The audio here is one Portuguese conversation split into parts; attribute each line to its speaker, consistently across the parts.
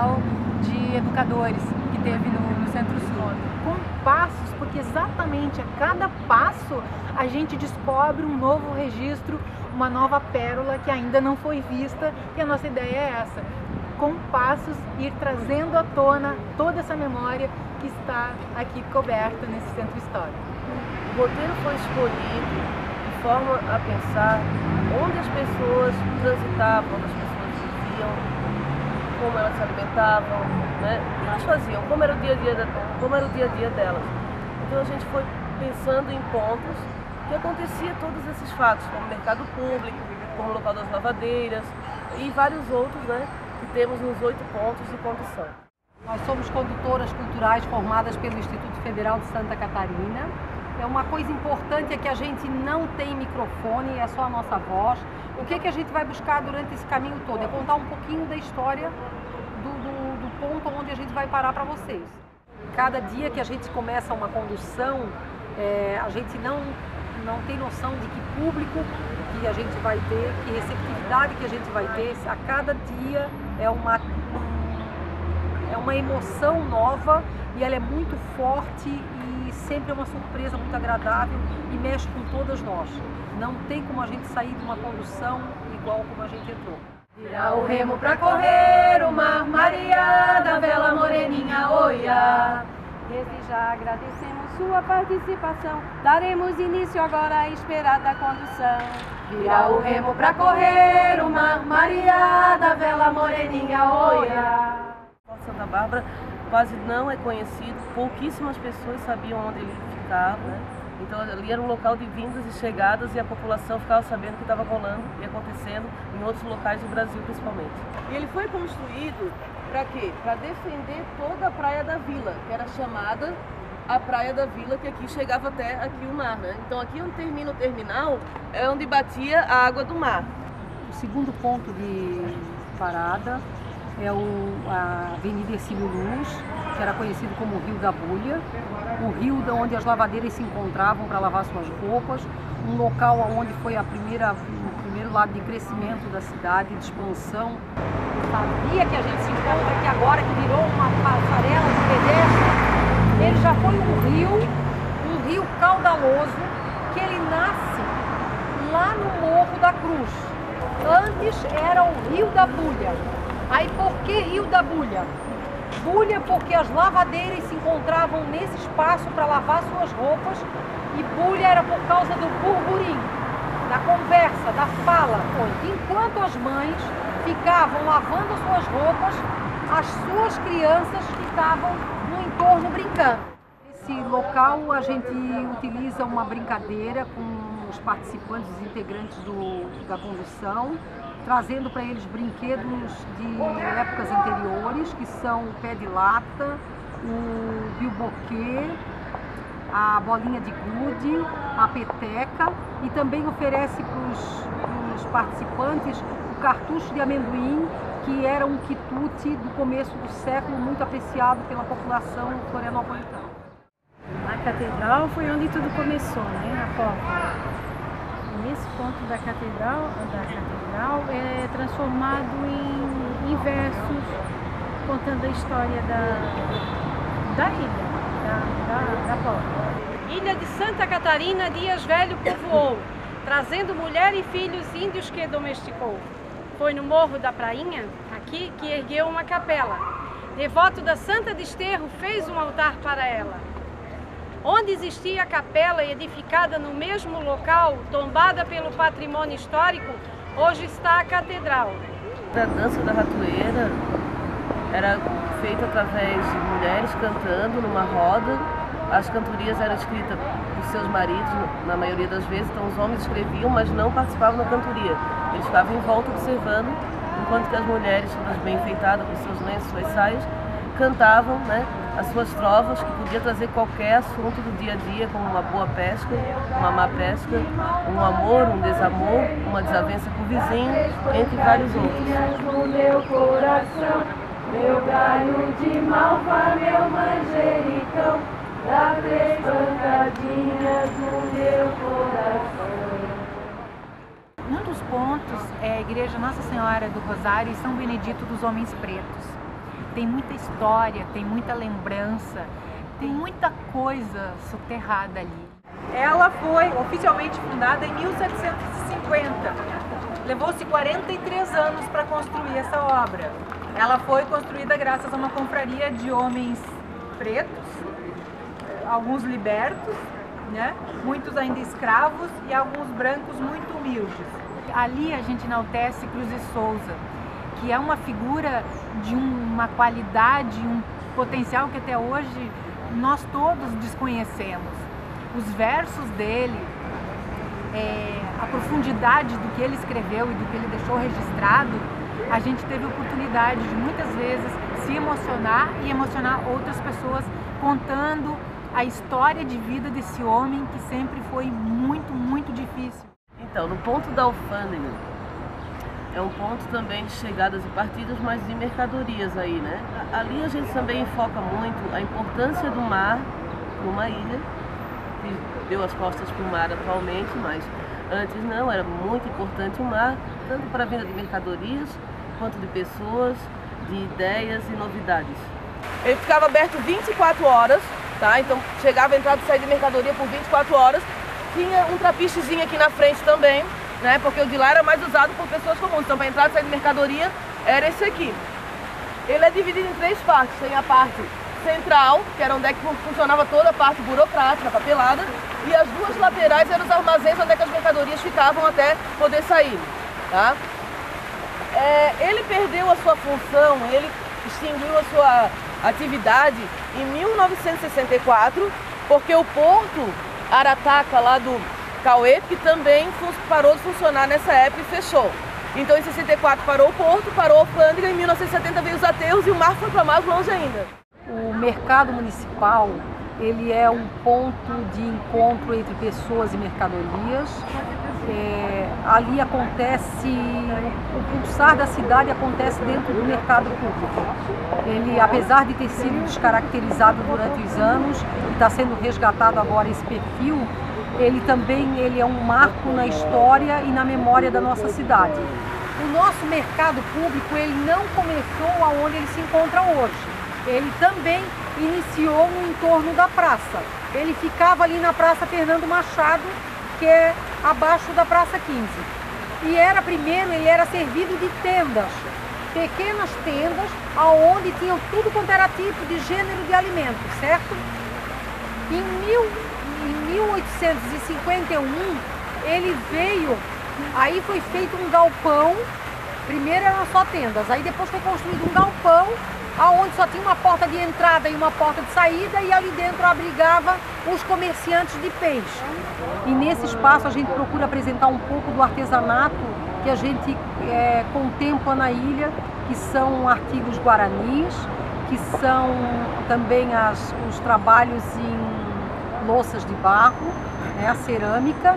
Speaker 1: Nacional de Educadores que teve no Centro-Sul. Com passos, porque exatamente a cada passo a gente descobre um novo registro, uma nova pérola que ainda não foi vista, e a nossa ideia é essa, com passos ir trazendo à tona toda essa memória que está aqui coberta nesse centro histórico.
Speaker 2: O roteiro foi escolhido de forma a pensar onde as pessoas transitavam, onde as pessoas viviam, como elas se alimentavam, né? O que elas faziam, como era o dia a dia delas. Então a gente foi pensando em pontos que acontecia todos esses fatos, como mercado público, como local das lavadeiras e vários outros, né, que temos nos 8 pontos de condução.
Speaker 3: Nós somos condutoras culturais formadas pelo Instituto Federal de Santa Catarina. É uma coisa importante é que a gente não tem microfone, é só a nossa voz. O que a gente vai buscar durante esse caminho todo? É contar um pouquinho da história do ponto onde a gente vai parar para vocês. Cada dia que a gente começa uma condução, a gente não tem noção de que público que a gente vai ter, que receptividade que a gente vai ter. A cada dia é uma emoção nova e ela é muito forte e sempre é uma surpresa muito agradável e mexe com todas nós. Não tem como a gente sair de uma condução igual como a gente entrou.
Speaker 1: Virar o remo pra correr o mar, Maria da vela moreninha, oia.
Speaker 4: Desde já agradecemos sua participação, daremos início agora à esperada condução.
Speaker 1: Virar o remo pra correr o mar, Maria da vela moreninha, oia.
Speaker 2: Porto Santa Bárbara quase não é conhecido, pouquíssimas pessoas sabiam onde ele ficava, né? Então ali era um local de vindas e chegadas e a população ficava sabendo o que estava rolando e acontecendo em outros locais do Brasil principalmente. E ele foi construído para quê? Para defender toda a Praia da Vila, que era chamada a Praia da Vila, que aqui chegava até aqui o mar, né? Então aqui onde termina o terminal é onde batia a água do mar.
Speaker 3: O segundo ponto de parada é a Avenida Ercílio Luz, que era conhecido como Rio da Bulha, o rio onde as lavadeiras se encontravam para lavar suas roupas, um local onde foi o primeiro lado de crescimento da cidade, de expansão. Sabia que a gente se encontra aqui agora, que virou uma passarela de pedestre, ele já foi um rio caudaloso, que ele nasce lá no Morro da Cruz. Antes era o Rio da Bulha. Aí por que Rio da Bulha? Bulha porque as lavadeiras se encontravam nesse espaço para lavar suas roupas, e bulha era por causa do burburinho, da conversa, da fala. Enquanto as mães ficavam lavando suas roupas, as suas crianças ficavam no entorno brincando. Nesse local a gente utiliza uma brincadeira com os participantes, os integrantes da condução, trazendo para eles brinquedos de épocas anteriores, que são o pé de lata, o bilboquê, a bolinha de gude, a peteca, e também oferece para os participantes o cartucho de amendoim, que era um quitute do começo do século, muito apreciado pela população florianopolitana.
Speaker 4: A catedral foi onde tudo começou, né? A porta. Nesse ponto da catedral é transformado em versos, contando a história da ilha, da porta.
Speaker 5: Ilha de Santa Catarina, Dias Velho povoou, trazendo mulher e filhos índios que domesticou. Foi no Morro da Prainha, aqui, que ergueu uma capela. Devoto da Santa Desterro fez um altar para ela. Onde existia a capela edificada no mesmo local, tombada pelo patrimônio histórico, hoje está a catedral.
Speaker 2: A dança da ratoeira era feita através de mulheres cantando numa roda. As cantorias eram escritas por seus maridos, na maioria das vezes, então os homens escreviam, mas não participavam da cantoria. Eles ficavam em volta observando, enquanto que as mulheres, todas bem enfeitadas com seus lenços, suas saias, cantavam, né, as suas trovas, que podia trazer qualquer assunto do dia a dia, como uma boa pesca, uma má pesca, um amor, um desamor, uma desavença com o vizinho, entre vários outros.
Speaker 1: Meu coração, meu galho de malva, meu manjericão, dá 3 pancadinhas no meu coração. Um dos pontos é a Igreja Nossa Senhora do Rosário e São Benedito dos Homens Pretos. tem muita história, tem muita lembrança, tem muita coisa soterrada ali. Ela foi oficialmente fundada em 1750. Levou-se 43 anos para construir essa obra. Ela foi construída graças a uma confraria de homens pretos, alguns libertos, né? Muitos ainda escravos e alguns brancos muito humildes. Ali a gente enaltece Cruz de Souza, que é uma figura de uma qualidade, um potencial que até hoje nós todos desconhecemos. Os versos dele, a profundidade do que ele escreveu e do que ele deixou registrado, a gente teve a oportunidade de muitas vezes se emocionar e emocionar outras pessoas contando a história de vida desse homem que sempre foi muito, muito difícil.
Speaker 2: Então, no ponto da alfândega, é um ponto também de chegadas e partidas, mas de mercadorias aí, né? Ali a gente também foca muito a importância do mar para uma ilha, que deu as costas para o mar atualmente, mas antes não, era muito importante o mar, tanto para a venda de mercadorias, quanto de pessoas, de ideias e novidades. Ele ficava aberto 24 horas, tá? Então chegava, entrada e saída de mercadoria por 24 horas. Tinha um trapichezinho aqui na frente também, né? Porque o de lá era mais usado por pessoas comuns. Então para entrada e saída de mercadoria era esse aqui. Ele é dividido em 3 partes. Tem a parte central, que era onde é que funcionava toda a parte burocrática, papelada, e as 2 laterais eram os armazéns onde é que as mercadorias ficavam até poder sair, tá? Ele perdeu a sua função, ele extinguiu a sua atividade em 1964, porque o porto Arataca, lá do Cauê, que também parou de funcionar nessa época e fechou. Então em 64 parou o porto, parou a alfândega, em 1970 veio os aterros e o mar foi para mais longe ainda.
Speaker 3: O mercado municipal, ele é um ponto de encontro entre pessoas e mercadorias. Ali acontece, o pulsar da cidade acontece dentro do mercado público. Ele, apesar de ter sido descaracterizado durante os anos, e está sendo resgatado agora esse perfil, ele também é um marco na história e na memória da nossa cidade. O nosso mercado público, ele não começou aonde ele se encontra hoje. Ele também iniciou no entorno da praça. Ele ficava ali na Praça Fernando Machado, que é abaixo da Praça 15. E ele era servido de tendas, pequenas tendas, onde tinham tudo quanto era tipo de gênero de alimento, certo? Em 1851, ele veio, aí foi feito um galpão, primeiro eram só tendas, aí depois foi construído um galpão, onde só tinha uma porta de entrada e uma porta de saída, e ali dentro abrigava os comerciantes de peixe. E nesse espaço a gente procura apresentar um pouco do artesanato que a gente contempla na ilha, que são artigos guaranis, que são também os trabalhos em louças de barro, a cerâmica,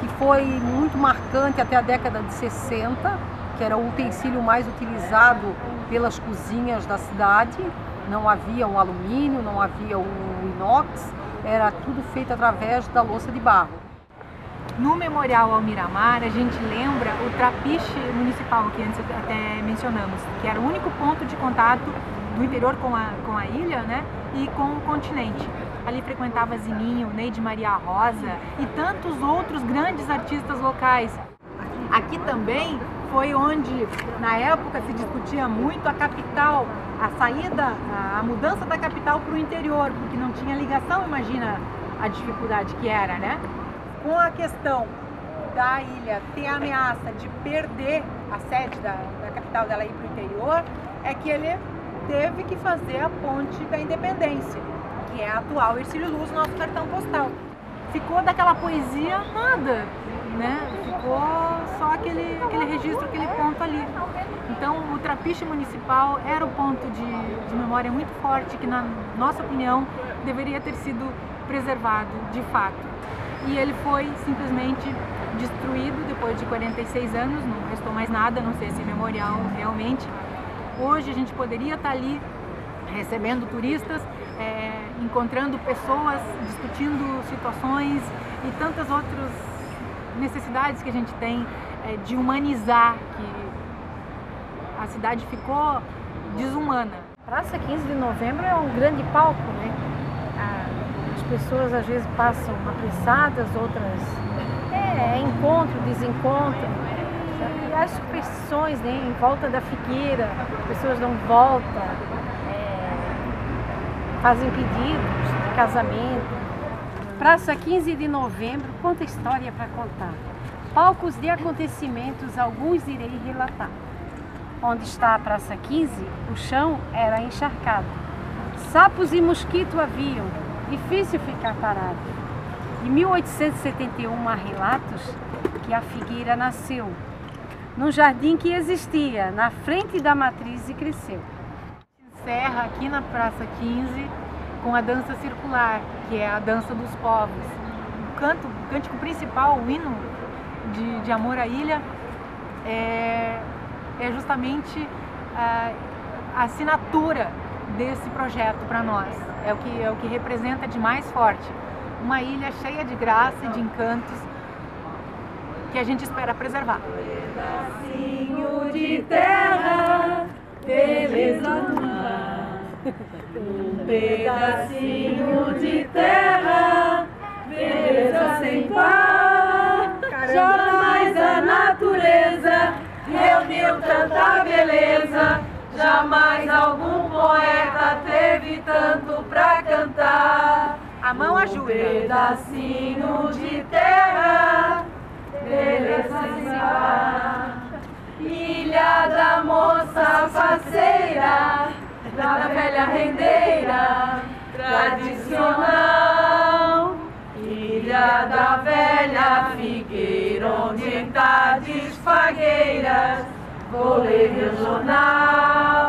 Speaker 3: que foi muito marcante até a década de 60, que era o utensílio mais utilizado pelas cozinhas da cidade. Não havia o alumínio, não havia o inox, era tudo feito através da louça de barro.
Speaker 1: No Memorial ao Miramar, a gente lembra o trapiche municipal, que antes até mencionamos, que era o único ponto de contato do interior com a ilha, né, e com o continente. Ali frequentava Zininho, Neide Maria Rosa e tantos outros grandes artistas locais. Aqui também foi onde, na época, se discutia muito a capital, a saída, a mudança da capital para o interior, porque não tinha ligação, imagina a dificuldade que era, né? Com a questão da ilha ter a ameaça de perder a sede da capital dela ir para o interior, é que ele teve que fazer a ponte da Independência, que é a atual Hercílio Luz, nosso cartão postal. Ficou daquela poesia nada, né? Ficou só aquele registro, aquele ponto ali. Então o trapiche municipal era um ponto de memória muito forte, que na nossa opinião deveria ter sido preservado de fato. E ele foi simplesmente destruído depois de 46 anos, não restou mais nada, não sei esse memorial realmente. Hoje a gente poderia estar ali recebendo turistas, encontrando pessoas, discutindo situações e tantas outras necessidades que a gente tem de humanizar, que a cidade ficou desumana.
Speaker 5: Praça 15 de Novembro é um grande palco, né? As pessoas às vezes passam apressadas, outras encontro, desencontro. E as superstições, né, em volta da figueira, as pessoas dão volta, fazem pedidos de casamento. Praça 15 de Novembro conta história para contar. Palcos de acontecimentos, alguns irei relatar. Onde está a Praça 15, o chão era encharcado. Sapos e mosquito haviam, difícil ficar parado. Em 1871 há relatos que a figueira nasceu num jardim que existia na frente da matriz e cresceu.
Speaker 1: Encerra aqui na Praça 15 com a dança circular, que é a dança dos povos. O cântico principal, o hino de amor à ilha, é justamente a assinatura desse projeto para nós. É o que representa de mais forte. Uma ilha cheia de graça e de encantos que a gente espera preservar.
Speaker 6: Pedacinho de terra, beleza no mar. Um pedacinho de terra, beleza sem par. Jamais a natureza reuniu tanta beleza, jamais algum poeta teve tanto pra cantar.
Speaker 1: A mão ajuda.
Speaker 6: Um pedacinho de terra, beleza sem par. Ilha da moça faceira, da velha rendeira, tradicional. Ilha da velha figueira, onde em tardes fagueiras vou ler meu jornal.